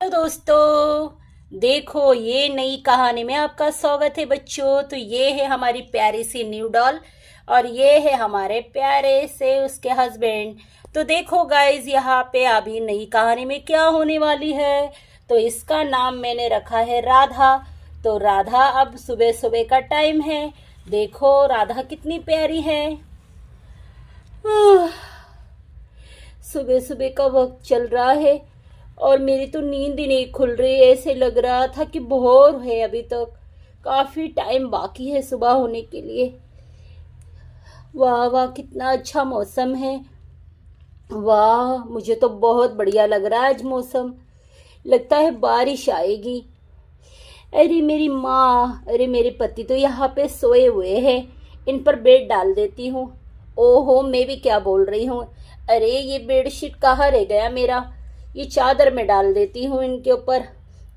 तो दोस्तों देखो, ये नई कहानी में आपका स्वागत है बच्चों। तो ये है हमारी प्यारी सी न्यू डॉल और ये है हमारे प्यारे से उसके हस्बैंड। तो देखो गाइज, यहाँ पे अभी नई कहानी में क्या होने वाली है। तो इसका नाम मैंने रखा है राधा। तो राधा, अब सुबह सुबह का टाइम है। देखो राधा कितनी प्यारी है। सुबह सुबह का वक्त चल रहा है और मेरी तो नींद ही नहीं खुल रही है। ऐसे लग रहा था कि भोर है, अभी तक काफ़ी टाइम बाकी है सुबह होने के लिए। वाह वाह, कितना अच्छा मौसम है। वाह, मुझे तो बहुत बढ़िया लग रहा है आज मौसम। लगता है बारिश आएगी। अरे मेरी माँ, अरे मेरे पति तो यहाँ पे सोए हुए हैं। इन पर बेड डाल देती हूँ। ओहो, मैं भी क्या बोल रही हूँ। अरे ये बेडशीट कहाँ रह गया मेरा। ये चादर में डाल देती हूँ इनके ऊपर।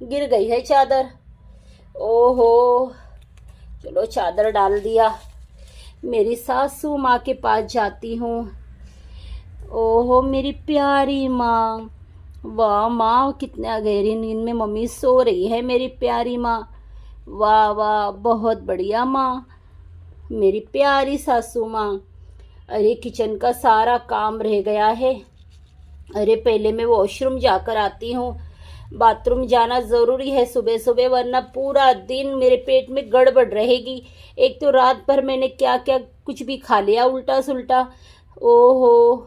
गिर गई है चादर। ओहो, चलो चादर डाल दिया। मेरी सासू माँ के पास जाती हूँ। ओहो मेरी प्यारी माँ। वाह माँ, कितना गहरी नींद में मम्मी सो रही है मेरी प्यारी माँ। वाह वाह, बहुत बढ़िया माँ, मेरी प्यारी सासू माँ। अरे किचन का सारा काम रह गया है। अरे पहले मैं वॉशरूम जाकर आती हूँ। बाथरूम जाना ज़रूरी है सुबह सुबह, वरना पूरा दिन मेरे पेट में गड़बड़ रहेगी। एक तो रात भर मैंने क्या क्या कुछ भी खा लिया उल्टा सुल्टा। ओहो,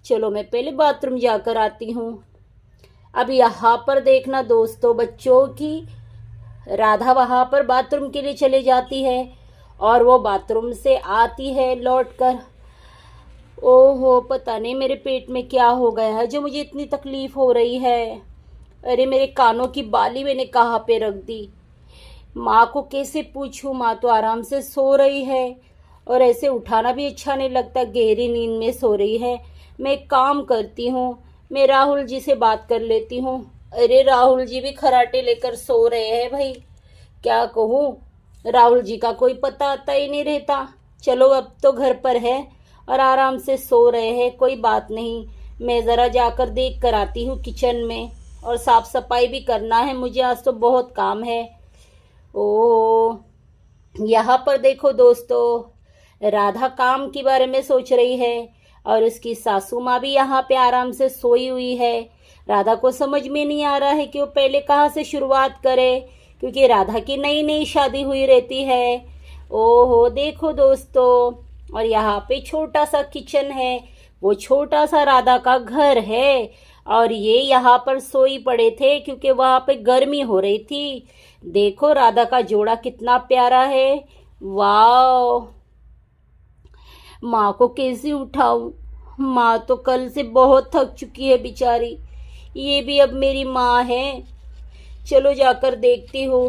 चलो मैं पहले बाथरूम जाकर आती हूँ। अब यहाँ पर देखना दोस्तों बच्चों की, राधा वहाँ पर बाथरूम के लिए चली जाती है और वो बाथरूम से आती है लौटकर। ओहो, पता नहीं मेरे पेट में क्या हो गया है जो मुझे इतनी तकलीफ हो रही है। अरे मेरे कानों की बाली मैंने कहाँ पे रख दी। माँ को कैसे पूछूं, माँ तो आराम से सो रही है और ऐसे उठाना भी अच्छा नहीं लगता, गहरी नींद में सो रही है। मैं एक काम करती हूँ, मैं राहुल जी से बात कर लेती हूँ। अरे राहुल जी भी खराटे लेकर सो रहे हैं भाई, क्या कहूँ। राहुल जी का कोई पता आता ही नहीं रहता। चलो अब तो घर पर है और आराम से सो रहे हैं, कोई बात नहीं। मैं ज़रा जाकर देख कर आती हूँ किचन में, और साफ सफाई भी करना है मुझे, आज तो बहुत काम है। ओ, यहाँ पर देखो दोस्तों, राधा काम के बारे में सोच रही है और उसकी सासू माँ भी यहाँ पे आराम से सोई हुई है। राधा को समझ में नहीं आ रहा है कि वो पहले कहाँ से शुरुआत करे, क्योंकि राधा की नई नई शादी हुई रहती है। ओहो देखो दोस्तों, और यहाँ पे छोटा सा किचन है, वो छोटा सा राधा का घर है। और ये यहाँ पर सोई पड़े थे क्योंकि वहाँ पे गर्मी हो रही थी। देखो राधा का जोड़ा कितना प्यारा है। वाह, माँ को कैसे उठाऊं। माँ तो कल से बहुत थक चुकी है बेचारी। ये भी अब मेरी माँ है। चलो जाकर देखती हूँ।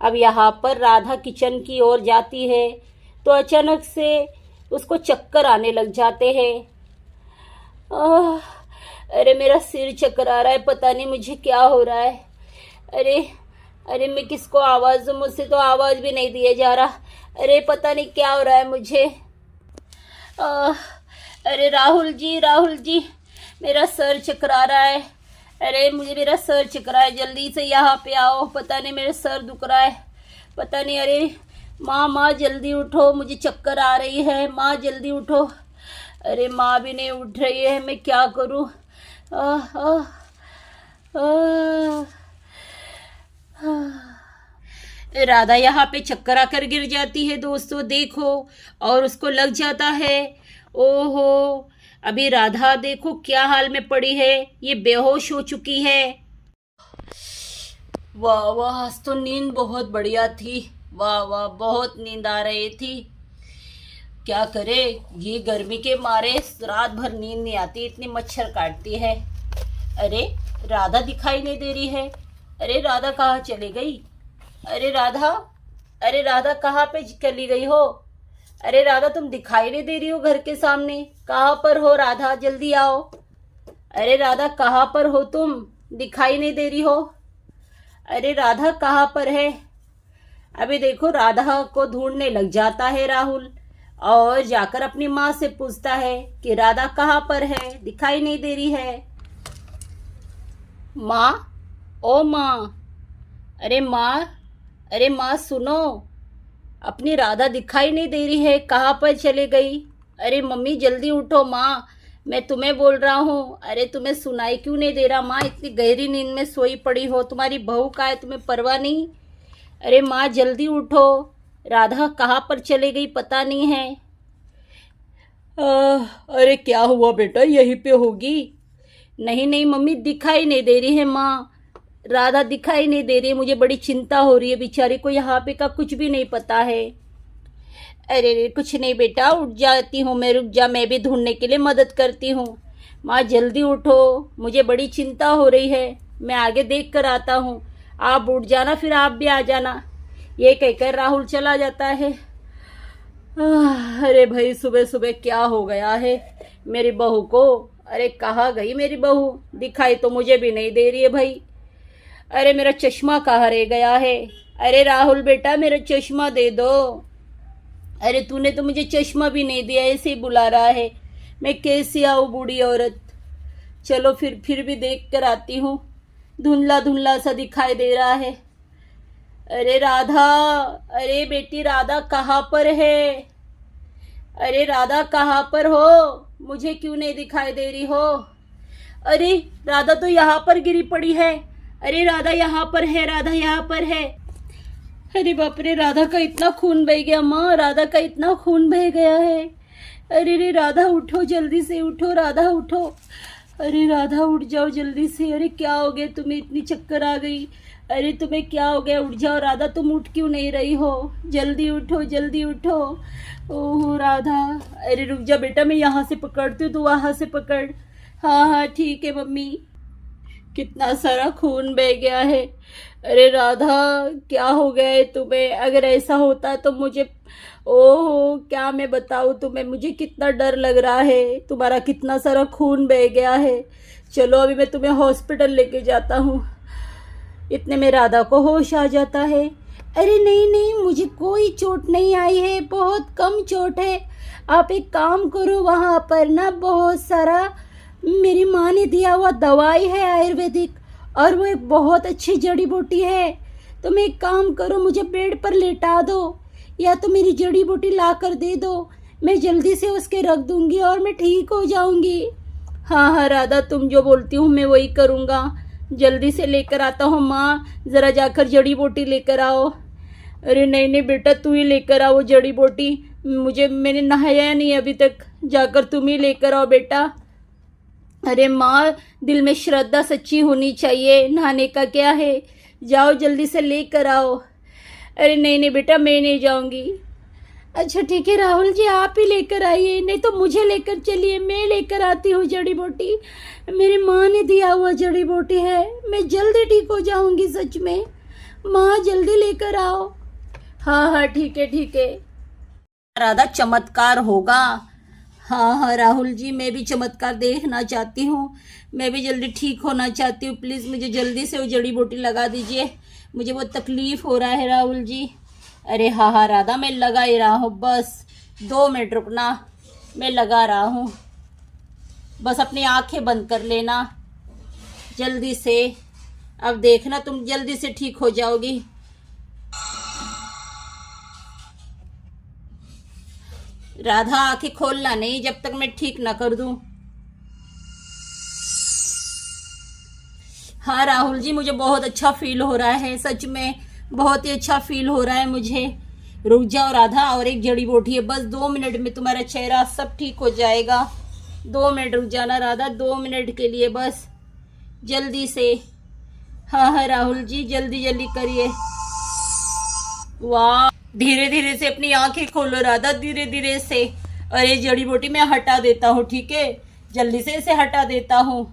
अब यहाँ पर राधा किचन की ओर जाती है तो अचानक से उसको चक्कर आने लग जाते हैं। अरे मेरा सिर चकरा रहा है, पता नहीं मुझे क्या हो रहा है। अरे अरे मैं किसको आवाज़ दूँ, मुझसे तो आवाज़ भी नहीं दिया जा रहा। अरे पता नहीं क्या हो रहा है मुझे। अरे राहुल जी, राहुल जी, मेरा सर चकरा रहा है। अरे मुझे मेरा सर चकरा है, जल्दी से यहाँ पे आओ, पता नहीं मेरा सर दुख रहा है, पता नहीं। अरे माँ, माँ जल्दी उठो, मुझे चक्कर आ रही है, माँ जल्दी उठो। अरे माँ भी नहीं उठ रही है, मैं क्या करूँ। राधा यहाँ पे चक्कर आकर गिर जाती है दोस्तों, देखो, और उसको लग जाता है। ओहो, अभी राधा देखो क्या हाल में पड़ी है, ये बेहोश हो चुकी है। वाह वाह, आज तो नींद बहुत बढ़िया थी। वाह वाह, बहुत नींद आ रही थी। क्या करे, ये गर्मी के मारे रात भर नींद नहीं आती, इतनी मच्छर काटती है। अरे राधा दिखाई नहीं दे रही है। अरे राधा कहाँ चली गई। अरे राधा, अरे राधा कहाँ पे चली गई हो। अरे राधा, तुम दिखाई नहीं दे रही हो घर के सामने, कहाँ पर हो राधा, जल्दी आओ। अरे राधा कहाँ पर हो तुम, दिखाई नहीं दे रही हो। अरे राधा कहाँ पर है। अभी देखो राधा को ढूंढने लग जाता है राहुल और जाकर अपनी माँ से पूछता है कि राधा कहाँ पर है, दिखाई नहीं दे रही है। माँ, ओ माँ, अरे माँ, अरे माँ सुनो, अपनी राधा दिखाई नहीं दे रही है, कहाँ पर चले गई? अरे मम्मी जल्दी उठो माँ, मैं तुम्हें बोल रहा हूँ। अरे तुम्हें सुनाई क्यों नहीं दे रहा माँ? इतनी गहरी नींद में सोई पड़ी हो, तुम्हारी बहू का है, तुम्हें परवाह नहीं? अरे माँ जल्दी उठो, राधा कहाँ पर चले गई पता नहीं है। अरे क्या हुआ बेटा, यहीं पे होगी? नहीं नहीं मम्मी, दिखाई नहीं दे रही है माँ, राधा दिखाई नहीं दे रही है, मुझे बड़ी चिंता हो रही है, बेचारी को यहाँ पे का कुछ भी नहीं पता है। अरे रे कुछ नहीं बेटा, उठ जाती हूँ मैं, रुक जा, मैं भी ढूंढने के लिए मदद करती हूँ। माँ जल्दी उठो, मुझे बड़ी चिंता हो रही है, मैं आगे देख कर आता हूँ, आप उठ जाना, फिर आप भी आ जाना। ये कहकर राहुल चला जाता है। अरे भाई सुबह सुबह क्या हो गया है मेरी बहू को? अरे कहाँ गई मेरी बहू? दिखाई तो मुझे भी नहीं दे रही है भाई। अरे मेरा चश्मा कहाँ रह गया है? अरे राहुल बेटा मेरा चश्मा दे दो। अरे तूने तो मुझे चश्मा भी नहीं दिया, ऐसे ही बुला रहा है, मैं कैसी आऊँ बूढ़ी औरत? चलो फिर भी देख कर आती हूँ, धुंधला धुंधला सा दिखाई दे रहा है। अरे राधा, अरे बेटी राधा कहाँ पर है? अरे राधा कहाँ पर हो? मुझे क्यों नहीं दिखाई दे रही हो? अरे राधा तो यहाँ पर गिरी पड़ी है। अरे राधा यहाँ पर है, राधा यहाँ पर है। अरे बाप रे, राधा का इतना खून बह गया माँ, राधा का इतना खून बह गया है। अरे रे राधा उठो, जल्दी से उठो, राधा उठो। अरे राधा उठ जाओ जल्दी से। अरे क्या हो गया तुम्हें, इतनी चक्कर आ गई? अरे तुम्हें क्या हो गया? उठ जाओ राधा, तुम उठ क्यों नहीं रही हो? जल्दी उठो, जल्दी उठो। ओह राधा, अरे रुक जा बेटा, मैं यहाँ से पकड़ती हूँ, तू वहाँ से पकड़। हाँ हाँ ठीक है मम्मी। कितना सारा खून बह गया है। अरे राधा क्या हो गया है तुम्हें? अगर ऐसा होता तो मुझे, ओहो क्या मैं बताऊँ तुम्हें, मुझे कितना डर लग रहा है, तुम्हारा कितना सारा खून बह गया है। चलो अभी मैं तुम्हें हॉस्पिटल लेके जाता हूँ। इतने में राधा को होश आ जाता है। अरे नहीं नहीं, मुझे कोई चोट नहीं आई है, बहुत कम चोट है। आप एक काम करो, वहाँ पर ना बहुत सारा मेरी माँ ने दिया हुआ दवाई है आयुर्वेदिक, और वो एक बहुत अच्छी जड़ी बूटी है। तुम एक काम करो, मुझे बेड पर लेटा दो, या तो मेरी जड़ी बूटी ला कर दे दो, मैं जल्दी से उसके रख दूंगी और मैं ठीक हो जाऊंगी। हाँ हाँ राधा, तुम जो बोलती हूँ मैं वही करूँगा, जल्दी से लेकर आता हूँ। माँ ज़रा जाकर जड़ी बूटी लेकर आओ। अरे नहीं नहीं बेटा, तू ही लेकर आओ जड़ी बूटी, मैंने नहाया नहीं अभी तक, जाकर तुम ही लेकर आओ बेटा। अरे माँ, दिल में श्रद्धा सच्ची होनी चाहिए, नहाने का क्या है, जाओ जल्दी से लेकर आओ। अरे नहीं नहीं बेटा, मैं नहीं जाऊंगी। अच्छा ठीक है राहुल जी, आप ही लेकर आइए, नहीं तो मुझे लेकर चलिए, मैं लेकर आती हूँ जड़ी बूटी, मेरी माँ ने दिया हुआ जड़ी बूटी है, मैं जल्दी ठीक हो जाऊंगी सच में। माँ जल्दी लेकर आओ। हाँ हाँ ठीक है ठीक है। राधा चमत्कार होगा। हाँ हाँ राहुल जी, मैं भी चमत्कार देखना चाहती हूँ, मैं भी जल्दी ठीक होना चाहती हूँ, प्लीज़ मुझे जल्दी से वो जड़ी बूटी लगा दीजिए, मुझे बहुत तकलीफ़ हो रहा है राहुल जी। अरे हाँ हाँ राधा, मैं लगा ही रहा हूँ, बस 2 मिनट रुकना, मैं लगा रहा हूँ, बस अपनी आंखें बंद कर लेना जल्दी से, अब देखना तुम जल्दी से ठीक हो जाओगी। राधा आंखें खोलना नहीं जब तक मैं ठीक ना कर दूं। हाँ राहुल जी, मुझे बहुत अच्छा फील हो रहा है, सच में बहुत ही अच्छा फील हो रहा है मुझे। रुक जाओ राधा, और एक जड़ी बूटी है, बस 2 मिनट में तुम्हारा चेहरा सब ठीक हो जाएगा। 2 मिनट रुक जाना राधा, 2 मिनट के लिए बस, जल्दी से। हाँ हाँ राहुल जी, जल्दी जल्दी करिए। वाह, धीरे धीरे से अपनी आंखें खोलो राधा, धीरे धीरे से। और ये जड़ी बूटी मैं हटा देता हूँ, ठीक है, जल्दी से इसे हटा देता हूँ।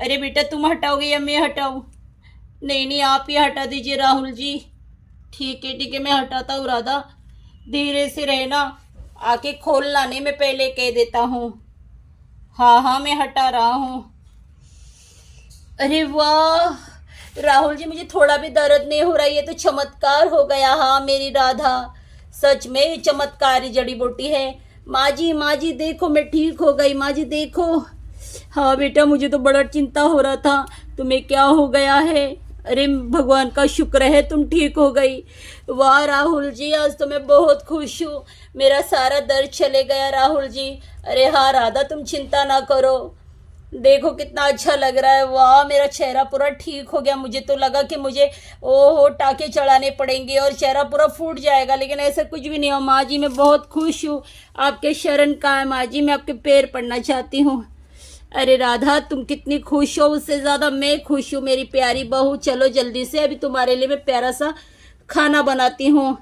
अरे बेटा तुम हटाओगे या मैं हटाऊँ? नहीं नहीं, आप ही हटा दीजिए राहुल जी। ठीक है मैं हटाता हूँ राधा, धीरे से रहना, आंखें खोलना नहीं, मैं पहले कह देता हूँ। हाँ हाँ मैं हटा रहा हूँ। अरे वाह राहुल जी, मुझे थोड़ा भी दर्द नहीं हो रहा, ये तो चमत्कार हो गया। हाँ मेरी राधा, सच में ये चमत्कारी जड़ी बूटी है। माँ जी देखो, मैं ठीक हो गई, माँ जी देखो। हाँ बेटा, मुझे तो बड़ा चिंता हो रहा था तुम्हें क्या हो गया है। अरे भगवान का शुक्र है तुम ठीक हो गई। वाह राहुल जी, आज तो मैं बहुत खुश हूँ, मेरा सारा दर्द चले गया राहुल जी। अरे हाँ राधा, तुम चिंता ना करो, देखो कितना अच्छा लग रहा है। वाह, मेरा चेहरा पूरा ठीक हो गया। मुझे तो लगा कि मुझे ओहो टाके चढ़ाने पड़ेंगे और चेहरा पूरा फूट जाएगा, लेकिन ऐसा कुछ भी नहीं हो। माँ जी मैं बहुत खुश हूँ, आपके शरण का है माँ जी, मैं आपके पैर पड़ना चाहती हूँ। अरे राधा, तुम कितनी खुश हो, उससे ज़्यादा मैं खुश हूँ मेरी प्यारी बहू। चलो जल्दी से, अभी तुम्हारे लिए मैं प्यारा सा खाना बनाती हूँ।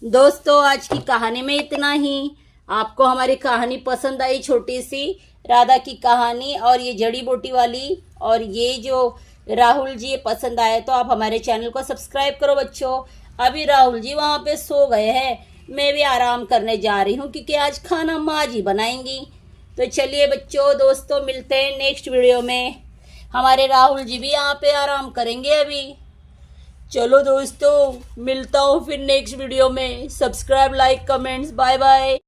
दोस्तों, आज की कहानी में इतना ही। आपको हमारी कहानी पसंद आई, छोटी सी राधा की कहानी और ये जड़ी बूटी वाली, और ये जो राहुल जी पसंद आए तो आप हमारे चैनल को सब्सक्राइब करो बच्चों। अभी राहुल जी वहाँ पे सो गए हैं, मैं भी आराम करने जा रही हूँ क्योंकि आज खाना माँ जी बनाएंगी। तो चलिए बच्चों, दोस्तों, मिलते हैं नेक्स्ट वीडियो में। हमारे राहुल जी भी यहाँ पे आराम करेंगे अभी। चलो दोस्तों, मिलता हूँ फिर नेक्स्ट वीडियो में। Subscribe, like, comments, bye bye.